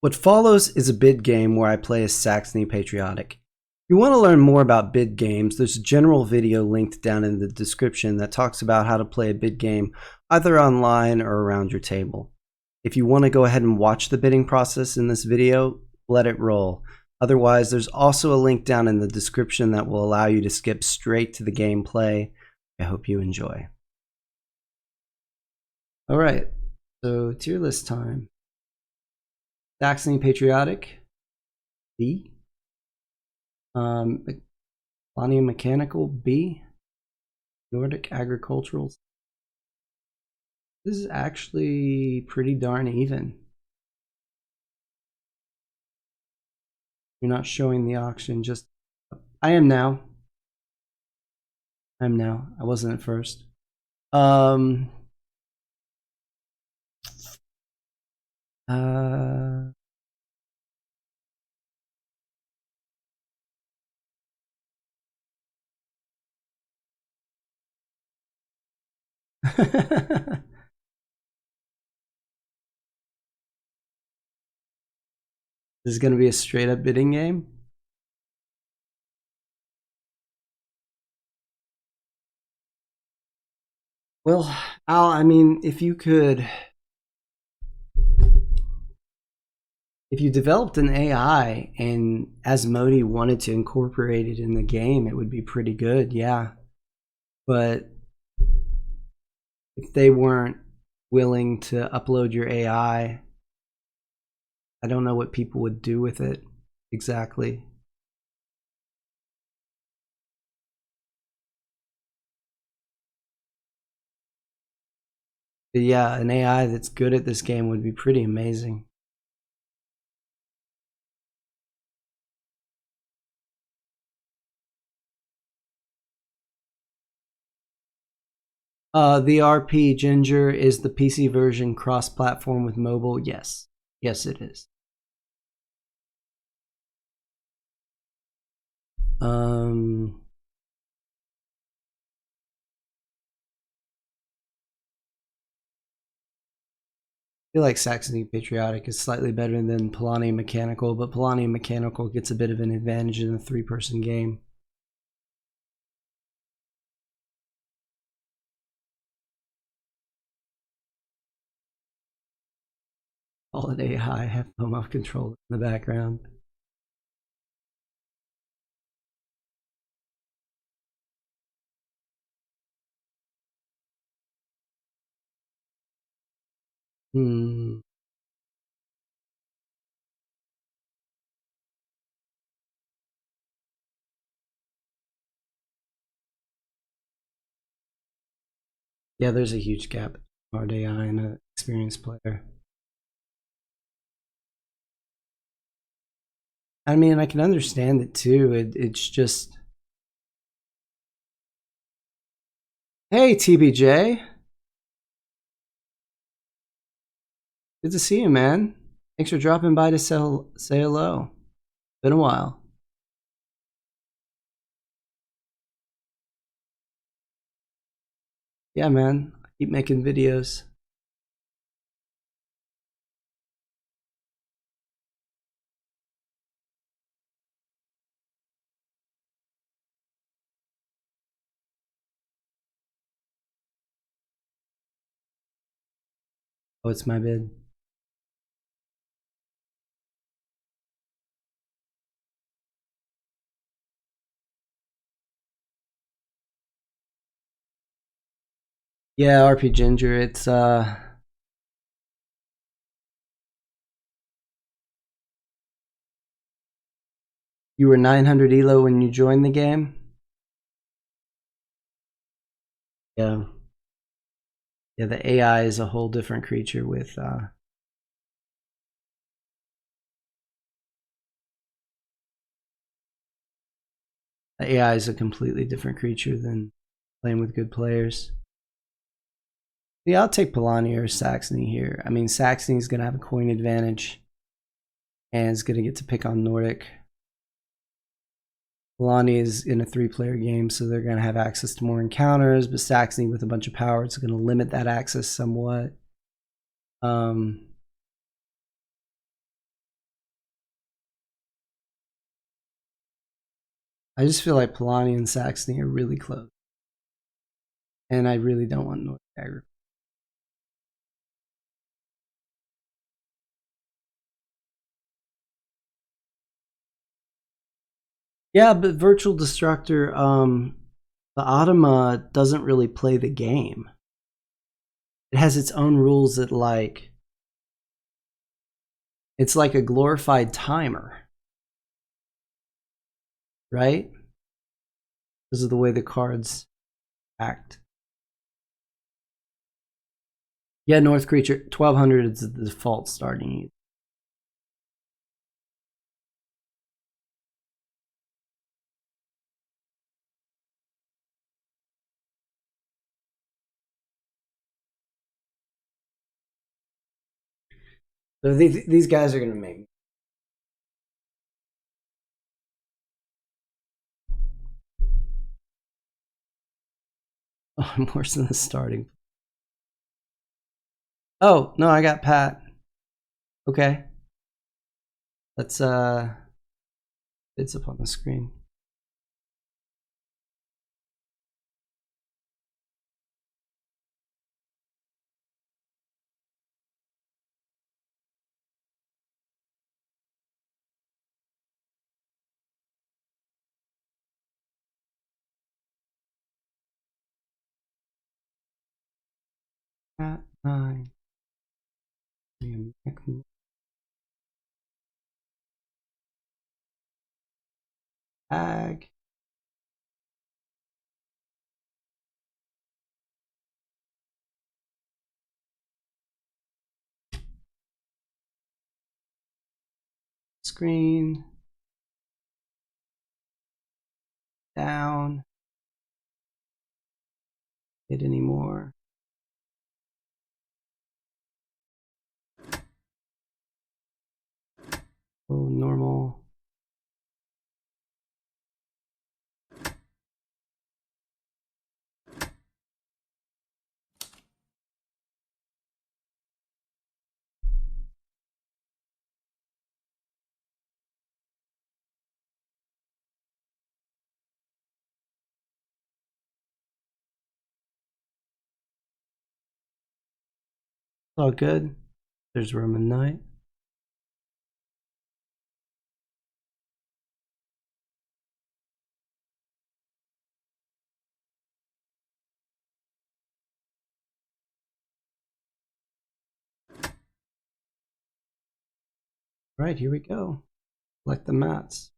What follows is a bid game where I play as Saxony Patriotic. If you want to learn more about bid games, there's a general video linked down in the description that talks about how to play a bid game either online or around your table. If you want to go ahead and watch the bidding process in this video, let it roll. Otherwise, there's also a link down in the description that will allow you to skip straight to the gameplay. I hope you enjoy. Alright, so tier list time. Saxony Patriotic, B. Polania Mechanical, B. Nordic Agricultural. This is actually pretty darn even. You're not showing the auction, just... I am now. I wasn't at first. This is going to be a straight up bidding game. Well, Al, I mean, if you developed an AI and Asmodee wanted to incorporate it in the game, it would be pretty good, yeah. But if they weren't willing to upload your AI, I don't know what people would do with it exactly. But yeah, an AI that's good at this game would be pretty amazing. The RP Ginger, is the PC version cross-platform with mobile? Yes. Yes, it is. I feel like Saxony Patriotic is slightly better than Polania Mechanical, but Polania Mechanical gets a bit of an advantage in a three-person game. Holiday High, have FOMO control in the background. Yeah, there's a huge gap between hard AI and an experienced player. I mean, I can understand it too. It's just... Hey, TBJ. Good to see you, man. Thanks for dropping by to say hello. Been a while. Yeah, man. I keep making videos. Oh, it's my bid. Yeah, RP Ginger, it's you were 900 elo when you joined the game? Yeah. Yeah, the AI is a whole different creature with the AI is a completely different creature than playing with good players. Yeah, I'll take Polania or Saxony here. I mean, Saxony's going to have a coin advantage and is going to get to pick on Nordic. Polania is in a 3-player game, so they're going to have access to more encounters, but Saxony with a bunch of power, it's going to limit that access somewhat. I just feel like Polania and Saxony are really close. And I really don't want Nordic aggro. Yeah, but Virtual Destructor, the Automa doesn't really play the game. It has its own rules that like, it's like a glorified timer, right? Because of the way the cards act. Yeah, North Creature, 1200 is the default starting. So these guys are going to make me. Oh, I'm worse than the starting. Oh, no, I got Pat. Okay. Let's, it's up on the screen. Pat 9. Ag. Screen. Down. Hit anymore. Oh, normal. All good. There's Roman Knight. All right, here we go. Select the mats.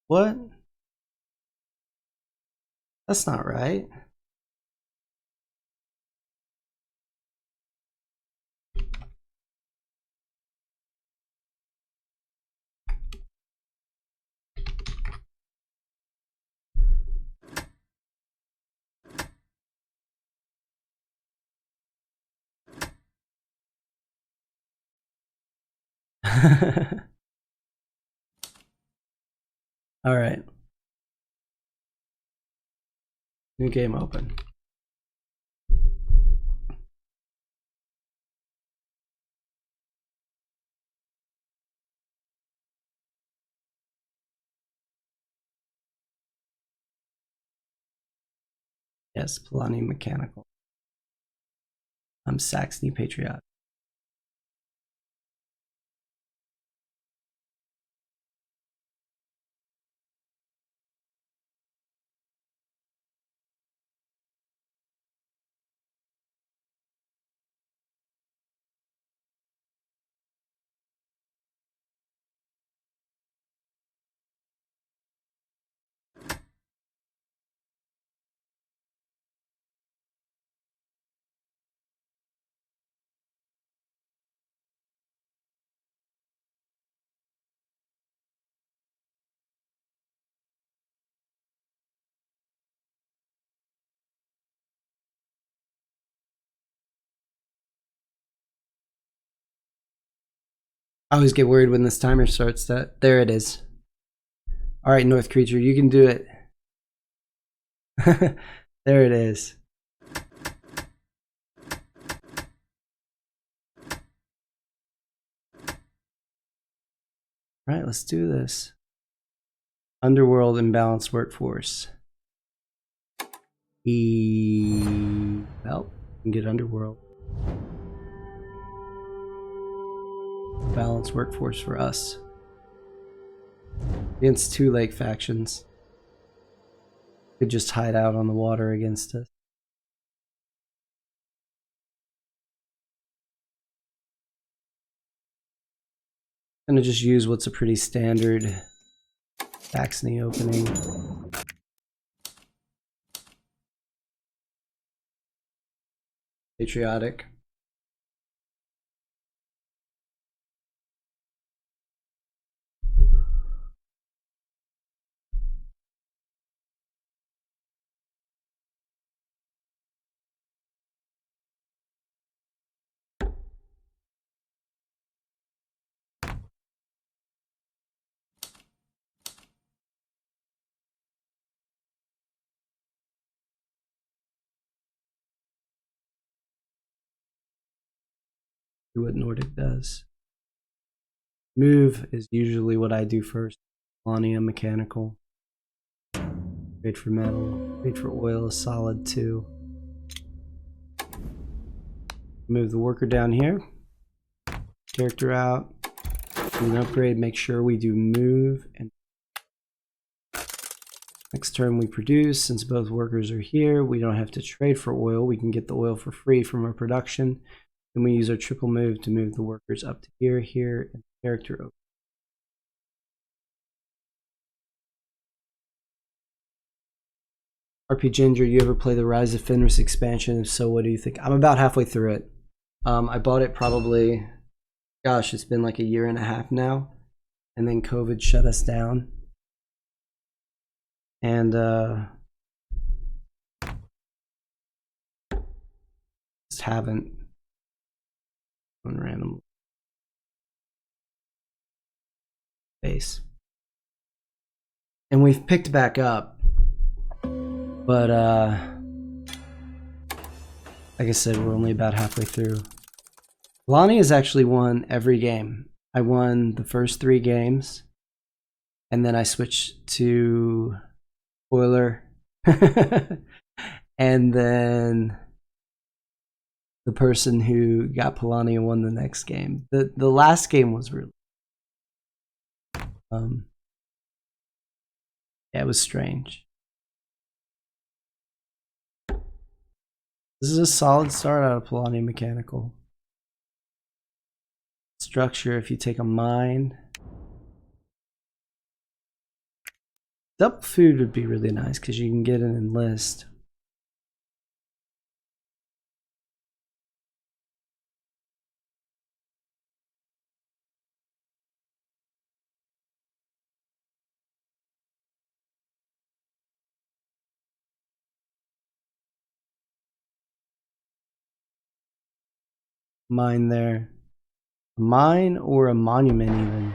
What? That's not right. All right. New game open. Yes, Polania Mechanical. I'm Saxony Patriotic. I always get worried when this timer starts. There it is. All right, North Creature, you can do it. There it is. All right, let's do this. Underworld imbalanced workforce. Well, we can get Underworld. Balanced workforce for us. Against 2 lake factions. Could just hide out on the water against us. I'm gonna just use what's a pretty standard Saxony opening. Patriotic. Do what Nordic does. Move is usually what I do first. Polania mechanical. Trade for metal. Trade for oil is solid too. Move the worker down here. Character out. Do an upgrade. Make sure we do move. And next turn we produce. Since both workers are here, we don't have to trade for oil. We can get the oil for free from our production. Then we use our triple move to move the workers up to here, here, and character over. RP Ginger, you ever play the Rise of Fenris expansion? If so, what do you think? I'm about halfway through it. I bought it probably, gosh, it's been like a year and a half now. And then COVID shut us down. And just haven't on random base. And we've picked back up. But like I said, we're only about halfway through. Polania has actually won every game. I won the first 3 games, and then I switched to spoiler, and then the person who got Polania won the next game. The last game was really yeah, it was strange. This is a solid start out of Polania mechanical. Structure, if you take a mine. Double food would be really nice because you can get an enlist. Mine there. A mine or a monument even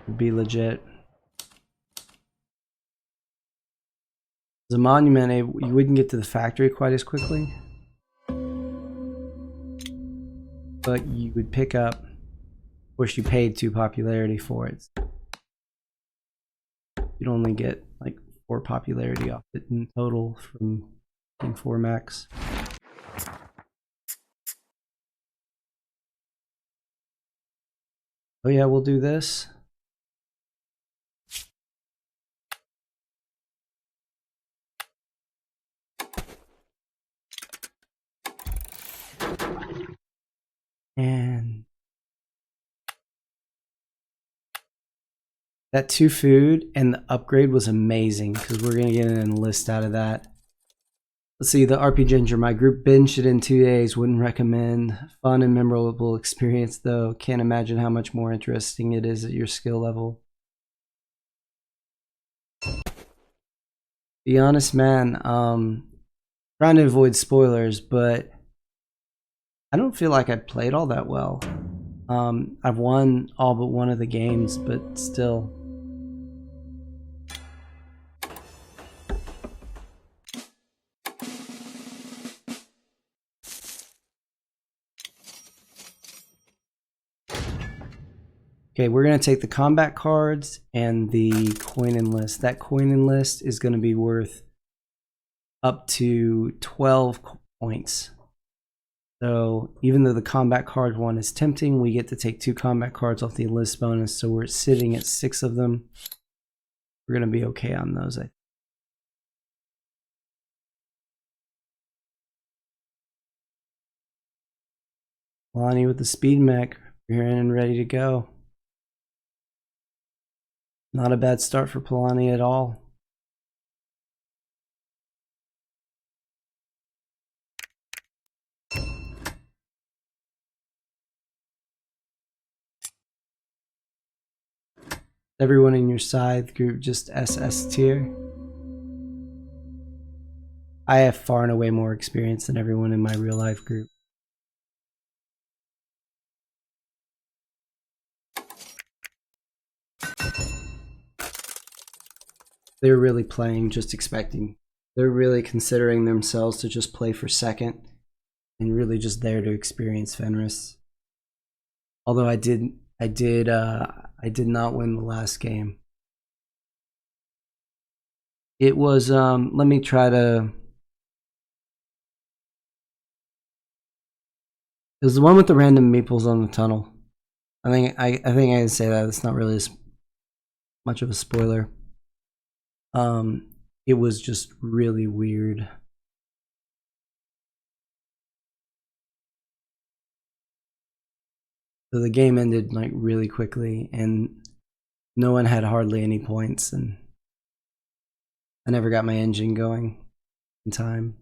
would be legit. As a monument, you wouldn't get to the factory quite as quickly, but you would pick up. Of course, you paid 2 popularity for it. You'd only get like 4 popularity off it in total from King 4 max. Oh yeah, we'll do this. And that 2 food and the upgrade was amazing because we're going to get an enlist out of that. Let's see, the RP Ginger. My group binged it in 2 days. Wouldn't recommend. Fun and memorable experience though. Can't imagine how much more interesting it is at your skill level. Be honest, man. Trying to avoid spoilers, but I don't feel like I played all that well. I've won all but one of the games, but still. Okay, we're going to take the combat cards and the coin enlist. That coin enlist is going to be worth up to 12 points. So even though the combat card one is tempting, we get to take 2 combat cards off the enlist bonus. So we're sitting at 6 of them. We're going to be okay on those, I think. Polania with the speed mech. We're in and ready to go. Not a bad start for Polania at all. Everyone in your Scythe group just SS tier. I have far and away more experience than everyone in my real life group. They're really playing just expecting. They're really considering themselves to just play for second and really just there to experience Fenris. Although I did not win the last game. It was let me try to. It was the one with the random meeples on the tunnel. I think I can say that. It's not really as much of a spoiler. It was just really weird. So the game ended like really quickly, and no one had hardly any points, and I never got my engine going in time.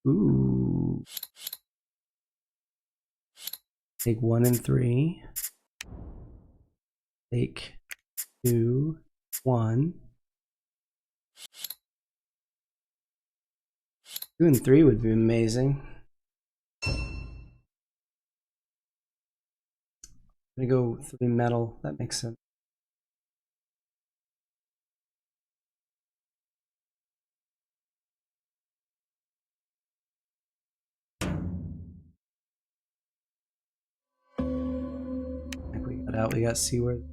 Ooh. Take 1 and 3. Take 2, 1. 2 and 3 would be amazing. I'm gonna go 3 metal. That makes sense. Like we got out. We got seaward.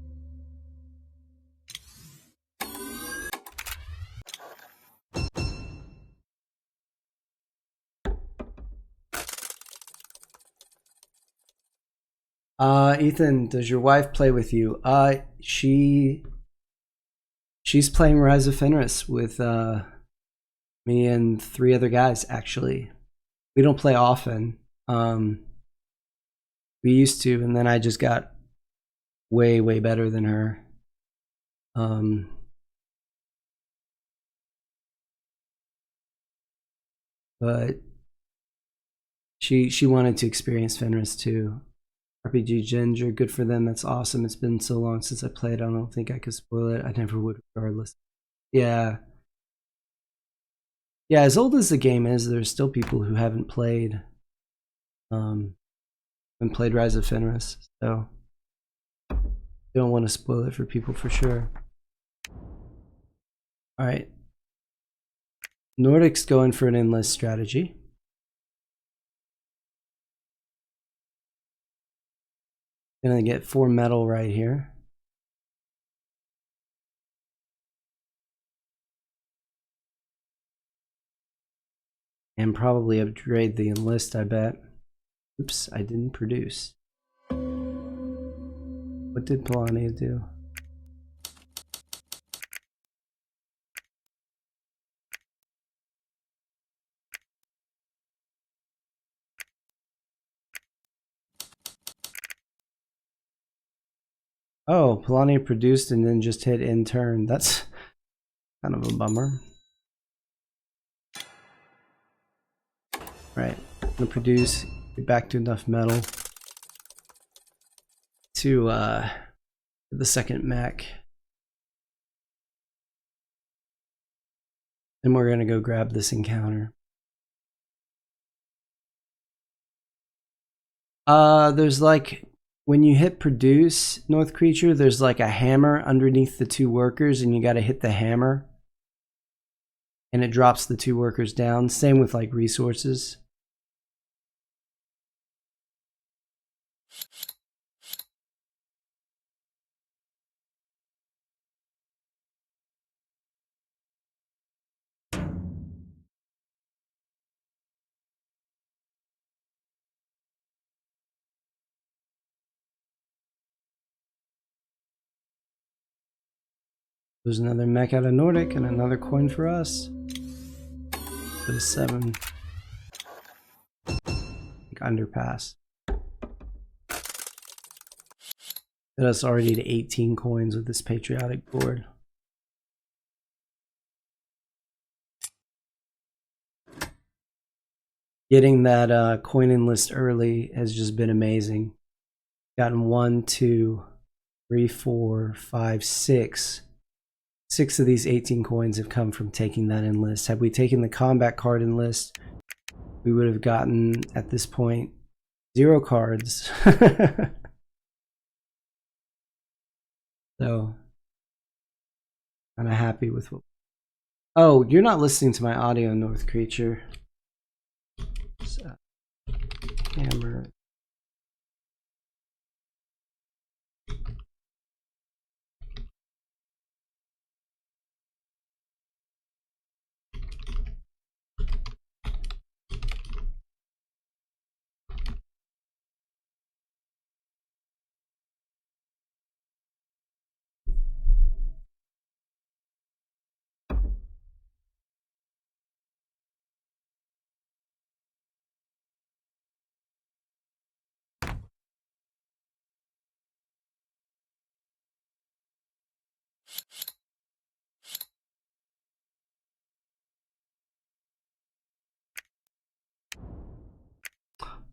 Ethan, does your wife play with you? She's playing Rise of Fenris with me and 3 other guys. Actually, we don't play often. We used to, and then I just got way better than her. But she wanted to experience Fenris too. RPG Ginger, good for them. That's awesome. It's been so long since I played. I don't think I could spoil it. I never would, regardless. Yeah. Yeah, as old as the game is, there's still people who haven't played Rise of Fenris, so don't want to spoil it for people for sure. Alright. Nordic's going for an endless strategy. Gonna get 4 metal right here. And probably upgrade the enlist, I bet. Oops, I didn't produce. What did Polania do? Oh, Polania produced and then just hit end turn. That's kind of a bummer. Right, I'm gonna produce, get back to enough metal to the second mech. And we're gonna go grab this encounter. There's like, when you hit produce, North Creature, there's like a hammer underneath the 2 workers, and you got to hit the hammer. And it drops the 2 workers down. Same with like resources. There's another mech out of Nordic and another coin for us. For the 7. Like underpass. Get us already to 18 coins with this Patriotic board. Getting that coin in list early has just been amazing. Gotten 1, 2, 3, 4, 5, 6. 6 of these 18 coins have come from taking that in list. Had we taken the combat card in list, we would have gotten, at this point, 0 cards. So, kind of happy with what... Oh, you're not listening to my audio, North Creature. So, hammer.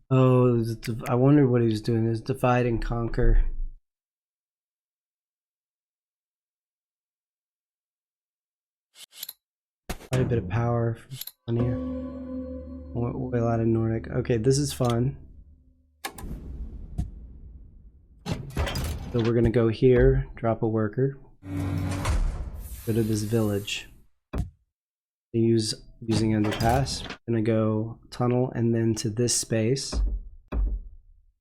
Oh, I wonder what he was doing. Is divide and conquer. Quite a bit of power from Polania. Oil out of Nordic. Okay, this is fun. So we're gonna go here, drop a worker, go to this village. Using underpass. We're gonna go tunnel and then to this space,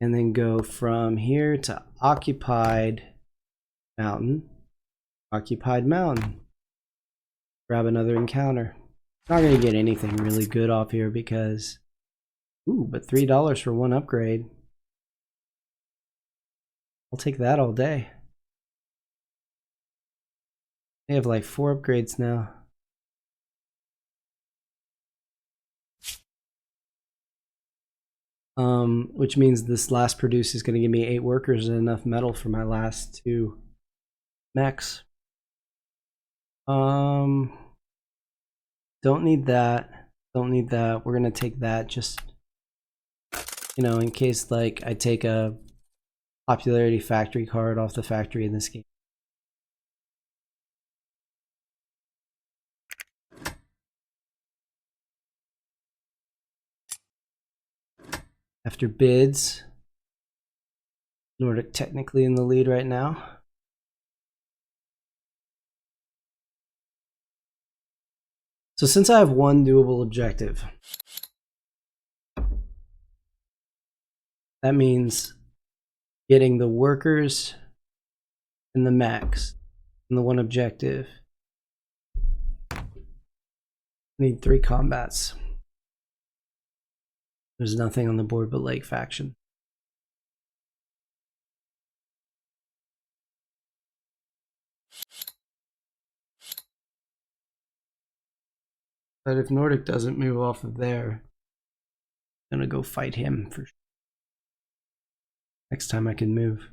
and then go from here to occupied mountain. Occupied mountain. Grab another encounter. Not gonna get anything really good off here because, ooh, but $3 for 1 upgrade. I'll take that all day. They have like 4 upgrades now. Which means this last produce is going to give me 8 workers and enough metal for my last 2 mechs. Don't need that. Don't need that. We're going to take that just, you know, in case like I take a popularity factory card off the factory in this game. After bids, Nordic technically in the lead right now. So since I have 1 doable objective, that means getting the workers and the mechs and the 1 objective. I need 3 combats. There's nothing on the board but Lake faction. But if Nordic doesn't move off of there, I'm gonna go fight him for sure. Next time I can move.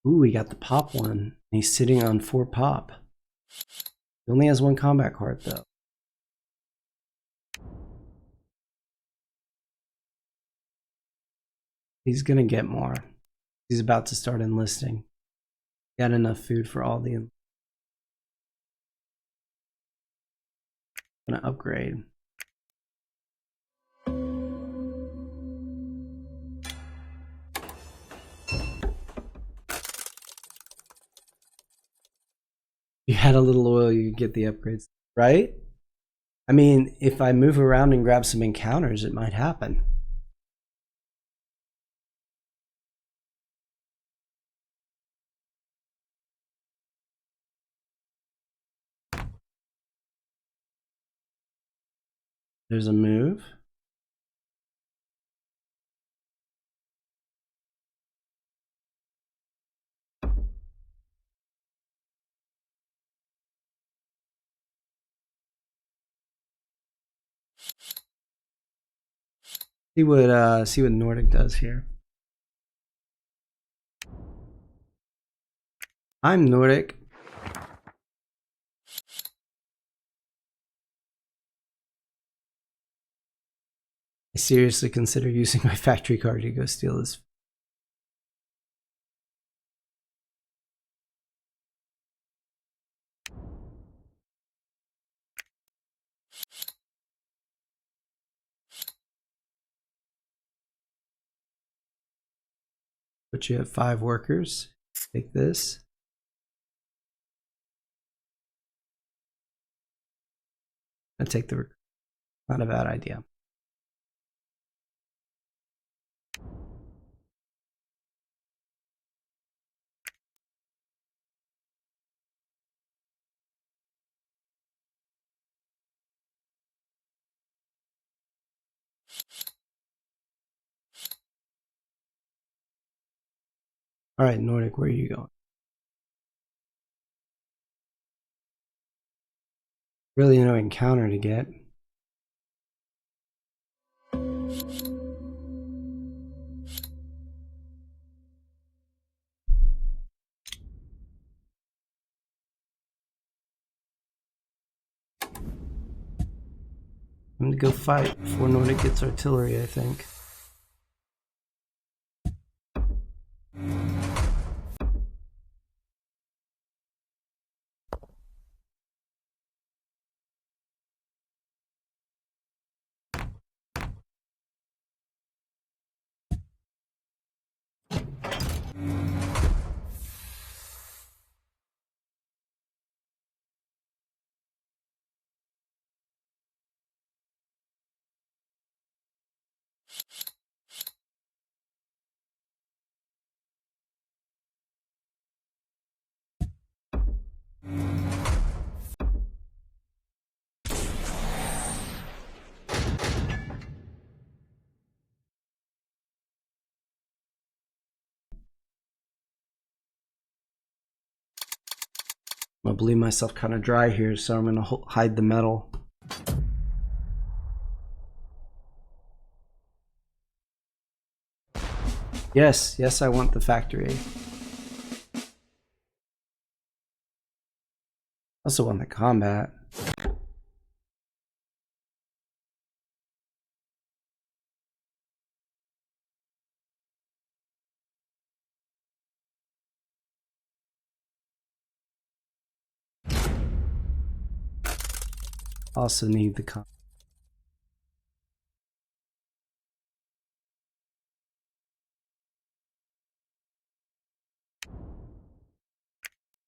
Ooh, we got the pop one. He's sitting on 4 pop. He only has 1 combat card though. He's gonna get more. He's about to start enlisting. Got enough food for all the. Gonna upgrade. You had a little oil, you get the upgrades, right? I mean, if I move around and grab some encounters, it might happen. There's a move. See what Nordic does here. I'm Nordic. I seriously consider using my factory card to go steal this. But you have 5 workers. Take this. I take the. Not a bad idea. All right, Nordic, where are you going? Really no encounter to get. I'm gonna go fight before Nordic gets artillery, I think. I'm gonna bleed myself kind of dry here, so I'm gonna hide the metal. Yes, yes, I want the factory. Also want the combat. Also need the combat.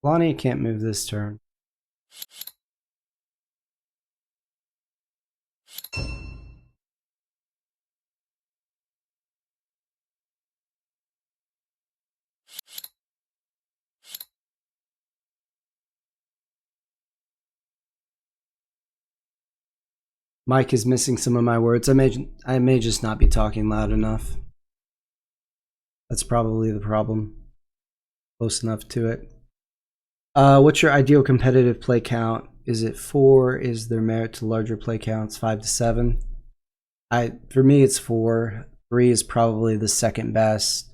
Polania can't move this turn. Mike is missing some of my words. I may just not be talking loud enough. That's probably the problem. Close enough to it. What's your ideal competitive play count? Is it 4? Is there merit to larger play counts? 5 to 7? For me, it's 4. 3 is probably the second best.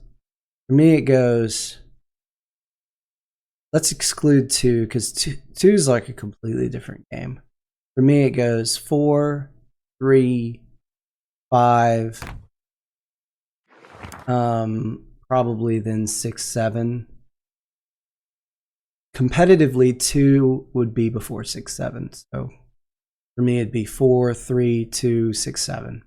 For me, it goes let's exclude 2 because 2 is like a completely different game. For me, it goes 4, 3, 5, probably then 6, 7. Competitively, 2 would be before 6, 7. So for me, it'd be 4, 3, 2, 6, 7.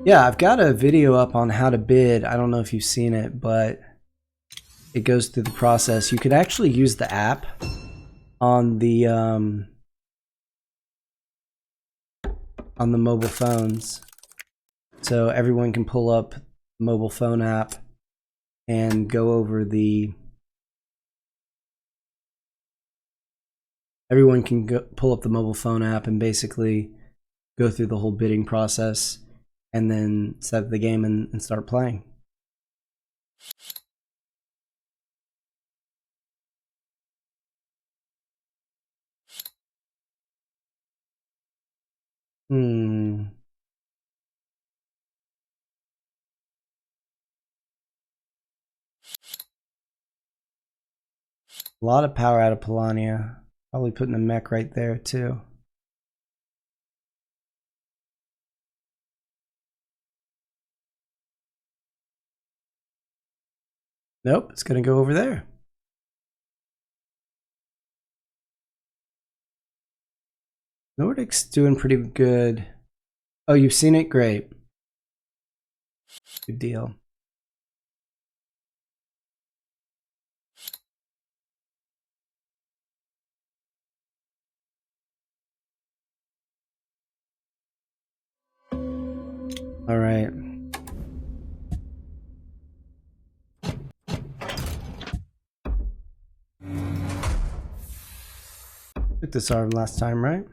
Yeah, I've got a video up on how to bid. I don't know if you've seen it, but it goes through the process. You could actually use the app on the mobile phones, so everyone can pull up the mobile phone app and go over the. Everyone can pull up the mobile phone app and basically go through the whole bidding process, and then set the game and start playing. A lot of power out of Polania. Probably putting a mech right there too. Nope, it's gonna go over there. Nordic's doing pretty good. Oh, you've seen it? Great. Good deal. All right. Took this arm last time, right?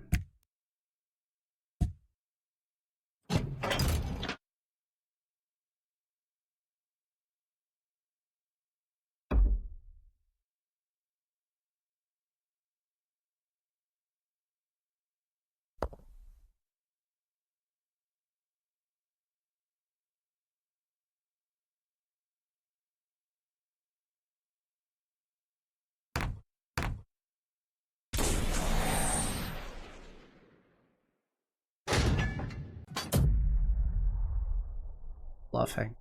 Bluffing.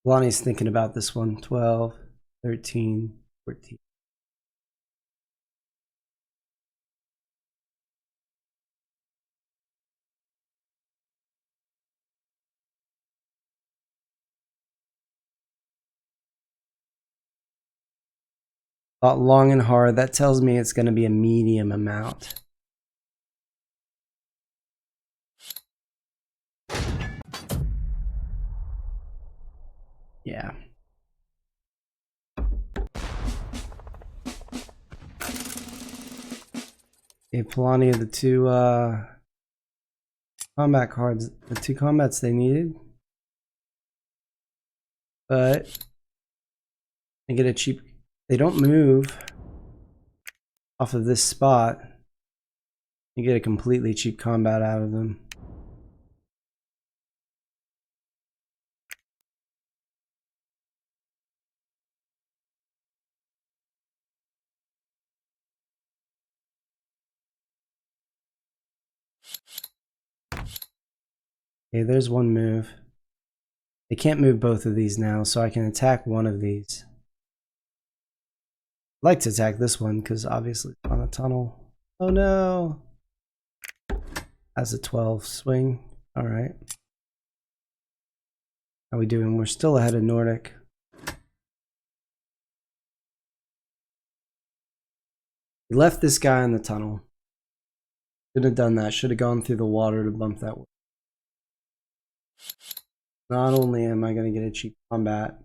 Lonnie's thinking about this one. 12, 13, 14. Thought long and hard. That tells me it's going to be a medium amount. Yeah. Okay, Polania, the 2 combat cards, the 2 combats they needed. But they get a cheap, they don't move off of this spot. You get a completely cheap combat out of them. Okay, there's one move. They can't move both of these now, so I can attack one of these. I'd like to attack this one because obviously it's on a tunnel. Oh no! As a 12 swing. All right. How we doing? We're still ahead of Nordic. We left this guy in the tunnel. Should have done that. Should have gone through the water to bump that way. Not only am I going to get a cheap combat,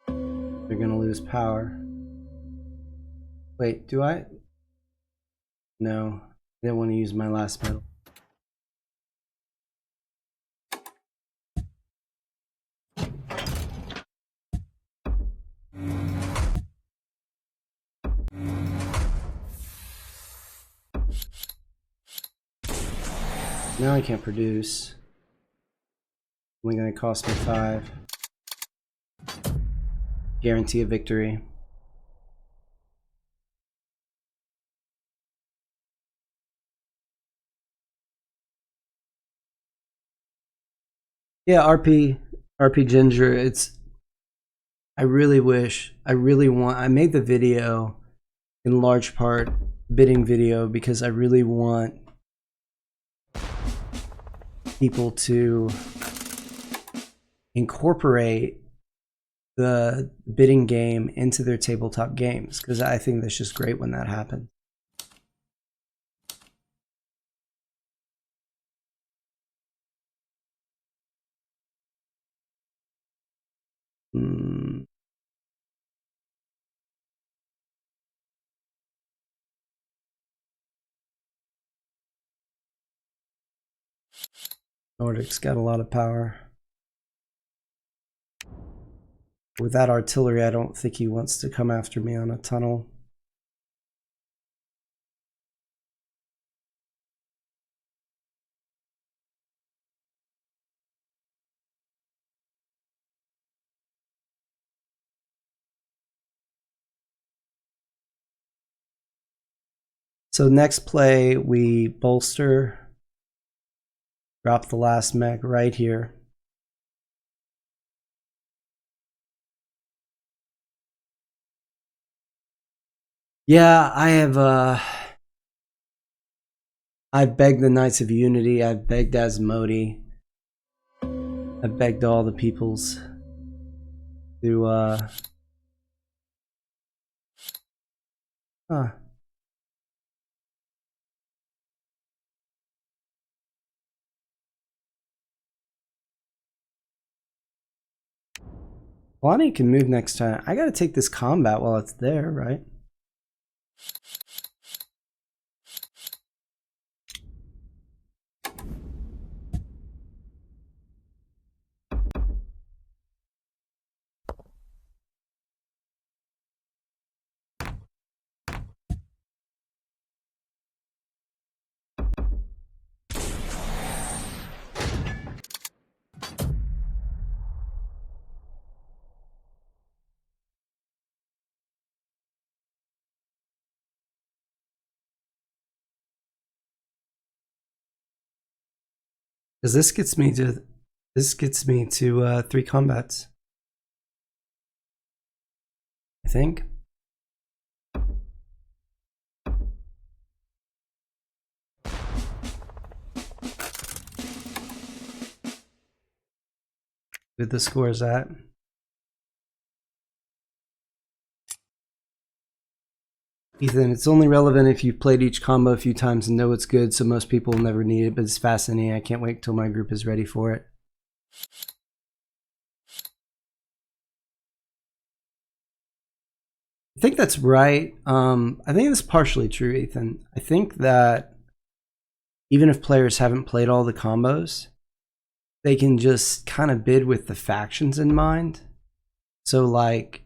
they're going to lose power. Wait, do I? No, I didn't want to use my last medal. Now I can't produce. Only going to cost me 5. Guarantee a victory. Yeah, RP Ginger, I really want, I made the video in large part, bidding video, because I really want people to incorporate the bidding game into their tabletop games, because I think that's just great when that happens. Nordic's got a lot of power. With that artillery, I don't think he wants to come after me on a tunnel. So next play, we bolster, drop the last mech right here. Yeah, I've begged the Knights of Unity, I've begged Asmodi, I've begged all the peoples to Polania can move next time. I gotta take this combat while it's there, right? Because this gets me to 3 combats, I think. What the score is at? Ethan, it's only relevant if you've played each combo a few times and know it's good, so most people will never need it, but it's fascinating. I can't wait till my group is ready for it. I think that's right. I think it's partially true, Ethan. I think that even if players haven't played all the combos, they can just kind of bid with the factions in mind. So like,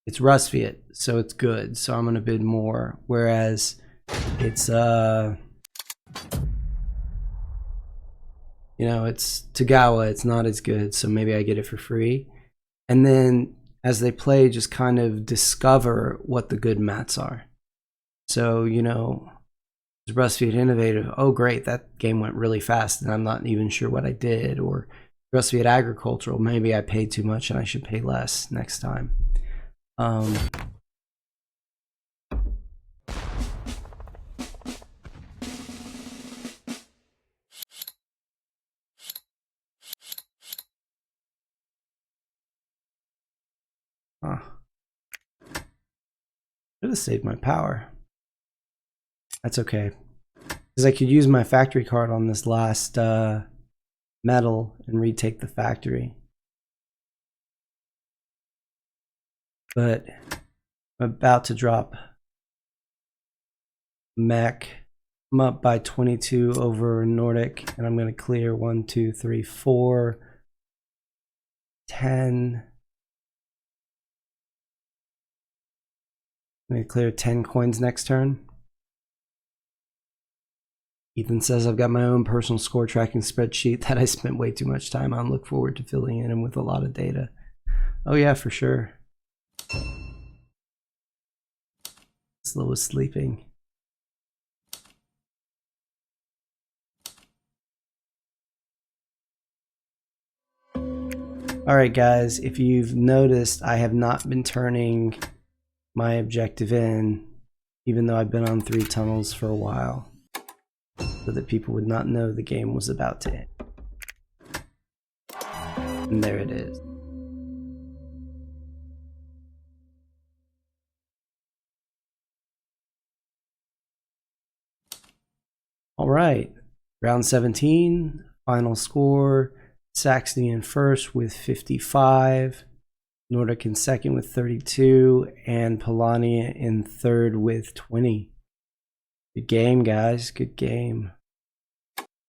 it's Rusviet, so it's good, so I'm gonna bid more. Whereas it's you know, it's Tagawa, it's not as good, so maybe I get it for free. And then as they play, just kind of discover what the good mats are. So, you know, BuzzFeed Innovative. Oh, great. That game went really fast and I'm not even sure what I did. Or BuzzFeed Agricultural. Maybe I paid too much and I should pay less next time. Should have saved my power. That's okay. Because I could use my factory card on this last metal and retake the factory. But I'm about to drop mech. I'm up by 22 over Nordic, and I'm going to clear 1, 2, 3, 4, 10. I'm going to clear 10 coins next turn. Ethan says I've got my own personal score tracking spreadsheet that I spent way too much time on. Look forward to filling in with a lot of data. Oh yeah, for sure. Slow is sleeping. Alright guys, if you've noticed, I have not been turning my objective in, even though I've been on 3 tunnels for a while, so that people would not know the game was about to end. And there it is. Alright, round 17, final score. Saxony in first with 55, Nordic in second with 32, and Polania in third with 20. Good game, guys. Good game.